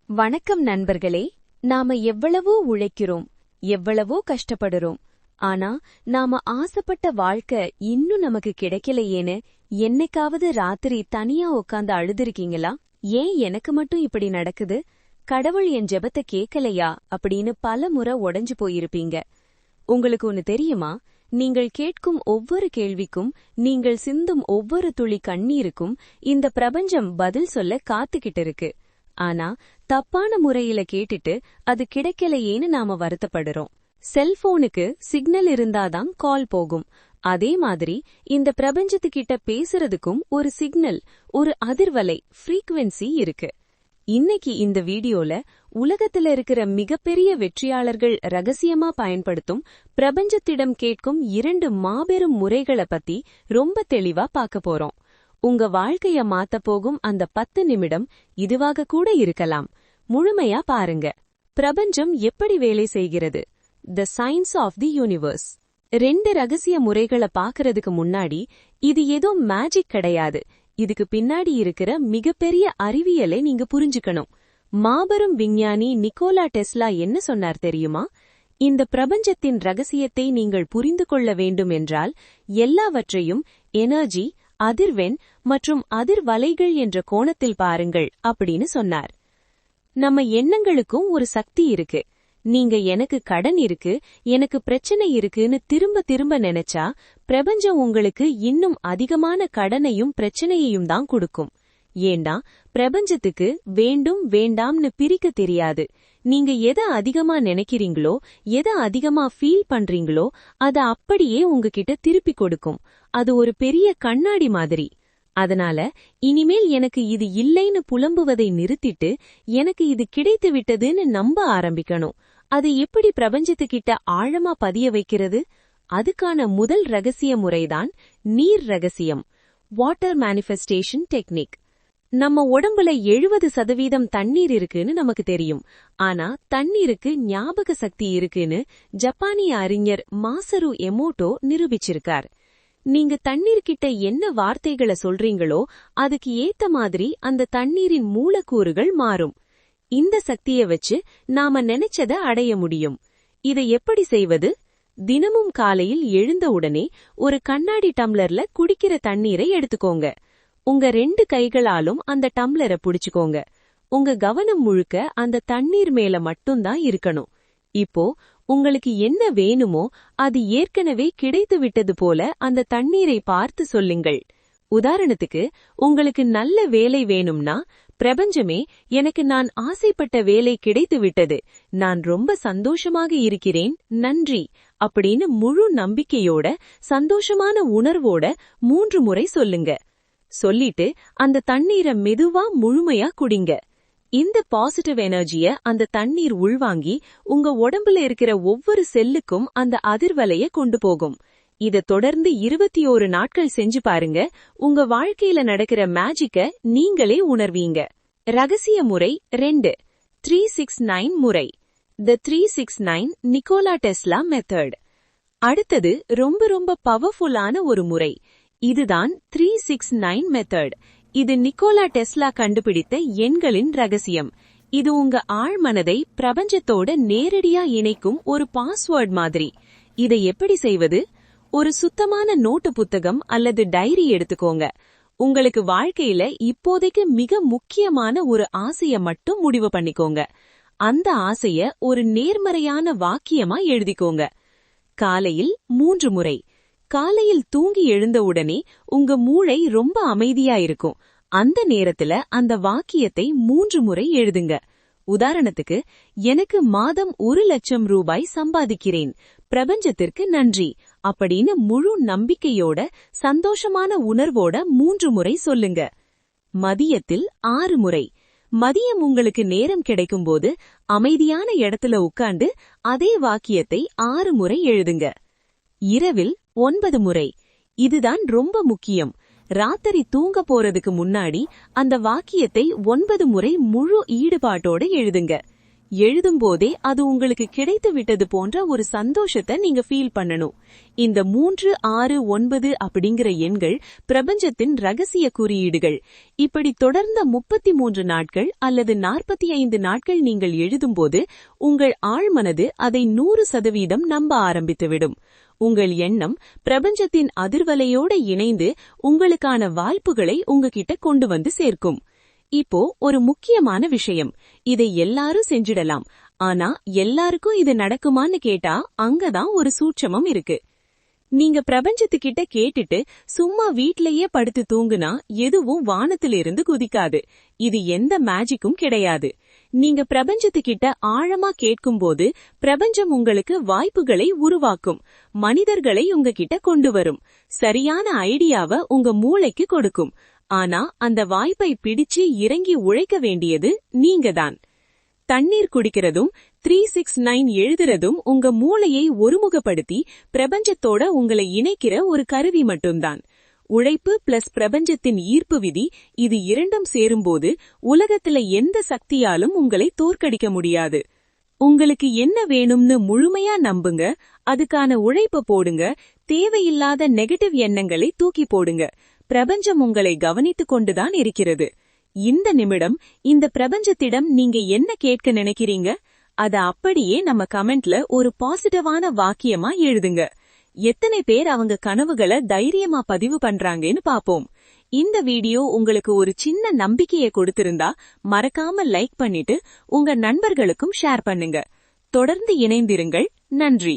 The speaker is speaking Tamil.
வணக்கம் நண்பர்களே. நாம எவ்வளவோ உழைக்கிறோம், எவ்வளவோ கஷ்டப்படுறோம். ஆனா நாம ஆசைப்பட்ட வாழ்க்கை இன்னும் நமக்கு கிடைக்கலையேன்னு என்னைக்காவது ராத்திரி தனியா உட்காந்து அழுதுருக்கீங்களா? ஏன் எனக்கு மட்டும் இப்படி நடக்குது, கடவுள் என் ஜெபத்தை கேட்கலையா அப்படின்னு பல முறை உடைஞ்சு போயிருப்பீங்க. உங்களுக்கு ஒன்னு தெரியுமா? நீங்கள் கேட்கும் ஒவ்வொரு கேள்விக்கும், நீங்கள் சிந்தும் ஒவ்வொரு துளி கண்ணீருக்கும் இந்த பிரபஞ்சம் பதில் சொல்ல காத்துக்கிட்டு இருக்கு. ஆனா தப்பான முறையில கேட்டுட்டு அது கிடைக்கலையேன்னு நாம வருத்தப்படுறோம். செல்போனுக்கு சிக்னல் இருந்தாதான் கால் போகும். அதே மாதிரி இந்த பிரபஞ்சத்துக்கிட்ட பேசுறதுக்கும் ஒரு சிக்னல், ஒரு அதிர்வலை, ஃப்ரீக்வென்சி இருக்கு. இன்னைக்கு இந்த வீடியோல உலகத்துல இருக்கிற மிகப்பெரிய வெற்றியாளர்கள் ரகசியமா பயன்படுத்தும் பிரபஞ்சத்திடம் கேட்கும் 2 மாபெரும் முறைகளை பத்தி ரொம்ப தெளிவா பார்க்க போறோம். உங்க வாழ்க்கைய மாத்தப் போகும் அந்த 10 நிமிடம் இதுவாக கூட இருக்கலாம். முழுமையா பாருங்க. பிரபஞ்சம் எப்படி வேலை செய்கிறது? The science of the universe. 2 ரகசிய முறைகளை பாக்குறதுக்கு முன்னாடி, இது ஏதோ மேஜிக் கிடையாது. இதுக்கு பின்னாடி இருக்கிற மிகப்பெரிய அறிவியலை நீங்க புரிஞ்சுக்கணும். மாபெரும் விஞ்ஞானி நிக்கோலா டெஸ்லா என்ன சொன்னார் தெரியுமா? இந்த பிரபஞ்சத்தின் ரகசியத்தை நீங்கள் புரிந்து கொள்ள வேண்டும் என்றால் எல்லாவற்றையும் எனர்ஜி, அதிர்வெண் மற்றும் அதிர்வலைகள் என்ற கோணத்தில் பாருங்கள் அப்படின்னு சொன்னார். நம்ம எண்ணங்களுக்கும் ஒரு சக்தி இருக்கு. நீங்க எனக்கு கடன் இருக்கு, எனக்கு பிரச்சனை இருக்குன்னு திரும்ப திரும்ப நினைச்சா பிரபஞ்சம் உங்களுக்கு இன்னும் அதிகமான கடனையும் பிரச்சனையையும் தான் கொடுக்கும். ஏண்டா பிரபஞ்சத்துக்கு வேண்டும் வேண்டாம்னு பிரிக்க தெரியாது. நீங்க எதை அதிகமா நினைக்கிறீங்களோ, எதை அதிகமா ஃபீல் பண்றீங்களோ அத அப்படியே உங்ககிட்ட திருப்பி கொடுக்கும். அது ஒரு பெரிய கண்ணாடி மாதிரி. அதனால இனிமேல் எனக்கு இது இல்லைன்னு புலம்புவதை நிறுத்திட்டு எனக்கு இது கிடைத்து விட்டதுன்னு நம்ப ஆரம்பிக்கணும். அது எப்படி பிரபஞ்சத்துக்கிட்ட ஆழமா பதிய வைக்கிறது? அதுக்கான முதல் ரகசிய முறைதான் நீர் ரகசியம், வாட்டர் மேனிஃபெஸ்டேஷன் டெக்னிக். நம்ம உடம்புல 70% தண்ணீர் இருக்குன்னு நமக்கு தெரியும். ஆனா தண்ணீருக்கு ஞாபக சக்தி இருக்குன்னு ஜப்பானிய அறிஞர் மாசரு எமோட்டோ நிரூபிச்சிருக்கார். நீங்க தண்ணீர்கிட்ட என்ன வார்த்தைகளை சொல்றீங்களோ அதுக்கு ஏத்த மாதிரி அந்த தண்ணீரின் மூலக்கூறுகள் மாறும். இந்த சக்தியை வச்சு நாம நினைச்சத அடைய முடியும். இதை எப்படி செய்வது? தினமும் காலையில் எழுந்தவுடனே ஒரு கண்ணாடி டம்ளர்ல குடிக்கிற தண்ணீரை எடுத்துக்கோங்க. உங்க 2 கைகளாலும் அந்த டம்ளரை புடிச்சுக்கோங்க. உங்க கவனம் முழுக்க அந்த தண்ணீர் மேல மட்டும்தான் இருக்கணும். இப்போ உங்களுக்கு என்ன வேணுமோ அது ஏற்கனவே கிடைத்து விட்டது போல அந்த தண்ணீரை பார்த்து சொல்லுங்கள். உதாரணத்துக்கு, உங்களுக்கு நல்ல வேலை வேணும்னா, பிரபஞ்சமே, எனக்கு நான் ஆசைப்பட்ட வேலை கிடைத்து விட்டது, நான் ரொம்ப சந்தோஷமாக இருக்கிறேன், நன்றி அப்படின்னு முழு நம்பிக்கையோட சந்தோஷமான உணர்வோட 3 முறை சொல்லுங்க. சொல்லிட்டு அந்த தண்ணீரை மெதுவா முழுமையா குடிங்க. இந்த பாசிட்டிவ் எனர்ஜிய அந்த தண்ணீர் உள்வாங்கி உங்க உடம்புல இருக்கிற ஒவ்வொரு செல்லுக்கும் அந்த அதிர்வலைய கொண்டு போகும். இத தொடர்ந்து 21 நாட்கள் செஞ்சு பாருங்க. உங்க வாழ்க்கையில நடக்கிற மேஜிக்க நீங்களே உணர்வீங்க. ரகசிய முறை 2, 369 முறை. தி 369 நிக்கோலா டெஸ்லா மெத்தட். அடுத்தது ரொம்ப பவர்ஃபுல்லான ஒரு முறை. இதுதான் 369 மெத்தட். இது நிக்கோலா டெஸ்லா கண்டுபிடித்த எண்களின் ரகசியம். இது உங்க ஆழ்மனதை பிரபஞ்சத்தோட நேரடியா இணைக்கும் ஒரு பாஸ்வேர்ட் மாதிரி. இதை எப்படி செய்வது? ஒரு சுத்தமான நோட்டு புத்தகம் அல்லது டைரி எடுத்துக்கோங்க. உங்களுக்கு வாழ்க்கையில இப்போதைக்கு மிக முக்கியமான ஒரு ஆசைய மட்டும் முடிவு பண்ணிக்கோங்க. அந்த ஆசைய ஒரு நேர்மறையான வாக்கியமா எழுதிக்கோங்க. காலையில் 3 முறை. காலையில் தூங்கி எழுந்தவுடனே உங்க மூளை ரொம்ப அமைதியா இருக்கும். அந்த நேரத்துல அந்த வாக்கியத்தை 3 முறை எழுதுங்க. உதாரணத்துக்கு, எனக்கு மாதம் 1,00,000 ரூபாய் சம்பாதிக்கிறேன், பிரபஞ்சத்திற்கு நன்றி அப்படின்னு முழு நம்பிக்கையோட சந்தோஷமான உணர்வோட 3 முறை சொல்லுங்க. மதியத்தில் 6 முறை. மதியம் உங்களுக்கு நேரம் கிடைக்கும்போது அமைதியான இடத்துல உட்கார்ந்து அதே வாக்கியத்தை 6 முறை எழுதுங்க. இரவில் 9 முறை. இதுதான் ரொம்ப முக்கியம். ராத்திரி தூங்க போறதுக்கு முன்னாடி அந்த வாக்கியத்தை 9 முறை முழு ஈடுபாட்டோட எழுதுங்க. எழுதும்போதே அது உங்களுக்கு கிடைத்து விட்டது போன்ற ஒரு சந்தோஷத்தை நீங்க ஃபீல் பண்ணணும். இந்த 3, 6, 9 அப்படிங்கிற எண்கள் பிரபஞ்சத்தின் ரகசிய குறியீடுகள். இப்படி தொடர்ந்த 33 நாட்கள் அல்லது 45 நாட்கள் நீங்கள் எழுதும்போது உங்கள் ஆழ்மனது அதை 100% நம்ப ஆரம்பித்துவிடும். உங்கள் எண்ணம் பிரபஞ்சத்தின் அதிர்வலையோட இணைந்து உங்களுக்கான வாய்ப்புகளை உங்ககிட்ட கொண்டு வந்து சேர்க்கும். இப்போ ஒரு முக்கியமான விஷயம், இதை எல்லாரும் செஞ்சிடலாம். ஆனா எல்லாருக்கும் இது நடக்குமான்னு கேட்டா அங்கதான் ஒரு சூட்சமம் இருக்கு. நீங்க பிரபஞ்சத்துக்கிட்ட கேட்டுட்டு சும்மா வீட்லயே படுத்து தூங்குனா எதுவும் வானத்திலிருந்து குதிக்காது. இது எந்த மேஜிக்கும் கிடையாது. நீங்க பிரபஞ்சத்துக்கிட்ட ஆழமா கேட்கும்போது பிரபஞ்சம் உங்களுக்கு வாய்ப்புகளை உருவாக்கும், மனிதர்களை உங்ககிட்ட கொண்டு வரும், சரியான ஐடியாவை உங்க மூளைக்கு கொடுக்கும். ஆனா அந்த வாய்ப்பை பிடிச்சு இறங்கி உழைக்க வேண்டியது நீங்கதான். தண்ணீர் குடிக்கிறதும் 369 எழுதுறதும் உங்க மூளையை ஒருமுகப்படுத்தி பிரபஞ்சத்தோட உங்களை இணைக்கிற ஒரு கருவி மட்டும்தான். உழைப்பு பிளஸ் பிரபஞ்சத்தின் ஈர்ப்பு விதி, இது இரண்டும் சேரும்போது உலகத்துல எந்த சக்தியாலும் உங்களை தோற்கடிக்க முடியாது. உங்களுக்கு என்ன வேணும்னு முழுமையா நம்புங்க, அதுக்கான உழைப்ப போடுங்க, தேவையில்லாத நெகட்டிவ் எண்ணங்களை தூக்கி போடுங்க. பிரபஞ்சம் உங்களை கவனித்துக் கொண்டுதான் இருக்கிறது. இந்த நிமிடம் இந்த பிரபஞ்சத்திடம் நீங்க என்ன கேட்க நினைக்கிறீங்க? அத அப்படியே நம்ம கமெண்ட்ல ஒரு பாசிட்டிவான வாக்கியமா எழுதுங்க. எத்தனை பேர் அவங்க கனவுகளை தைரியமா பதிவு பண்றாங்கன்னு பாப்போம். இந்த வீடியோ உங்களுக்கு ஒரு சின்ன நம்பிக்கையை கொடுத்திருந்தா மறக்காம லைக் பண்ணிட்டு உங்க நண்பர்களுக்கும் ஷேர் பண்ணுங்க. தொடர்ந்து இணைந்திருங்கள். நன்றி.